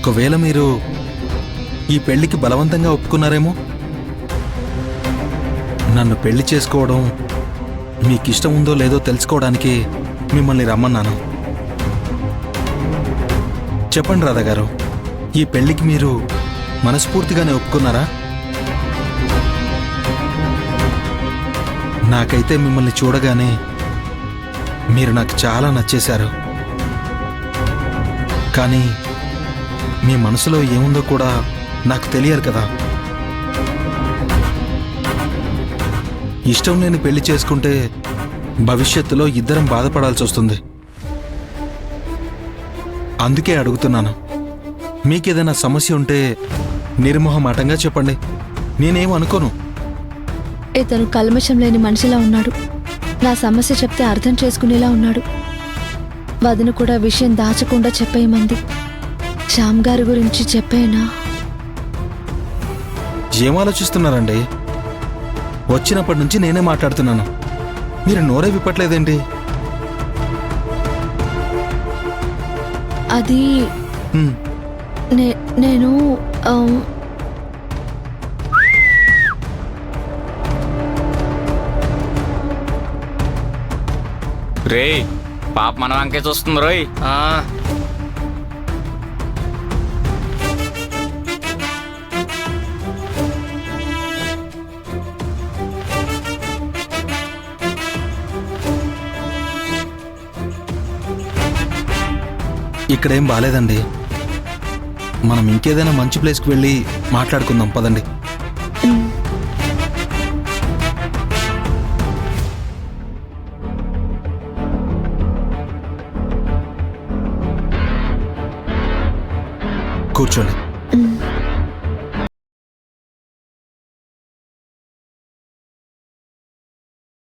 ఒకవేళ మీరు ఈ పెళ్లికి బలవంతంగా ఒప్పుకున్నారేమో. నన్ను పెళ్లి చేసుకోవడం మీకిష్టం ఉందో లేదో తెలుసుకోవడానికి మిమ్మల్ని రమ్మన్నాను. చెప్పండి రాధా గారు, ఈ పెళ్లికి మీరు మనస్ఫూర్తిగానే ఒప్పుకున్నారా? నాకైతే మిమ్మల్ని చూడగానే మీరు నాకు చాలా నచ్చేశారు. కానీ మీ మనసులో ఏముందో కూడా నాకు తెలియాలి కదా. ఇష్టం లేని పెళ్లి చేసుకుంటే భవిష్యత్తులో ఇద్దరం బాధపడాల్సి వస్తుంది. అందుకే అడుగుతున్నాను. మీకేదైనా సమస్య ఉంటే నిర్మోహమాటంగా చెప్పండి, నేనేం అనుకోను. ఇతను కల్మషం లేని మనిషిలా ఉన్నాడు. నా సమస్య చెప్తే అర్థం చేసుకునేలా ఉన్నాడు. వదిన కూడా విషయం దాచకుండా చెప్పేయమంది. శ్యామ్ గారి గురించి చెప్పేనా? ఏం ఆలోచిస్తున్నారండి? వచ్చినప్పటి నుంచి నేనే మాట్లాడుతున్నాను, మీరు నోరే విప్పట్లేదేంటి? అది హ్మ్. నేను రే పాప మన వంకే చూస్తుంది రోయ్. ఇక్కడేం బాలేదండి. మనం ఇంకేదైనా మంచి ప్లేస్కి వెళ్ళి మాట్లాడుకుందాం పదండి. కూర్చోండి.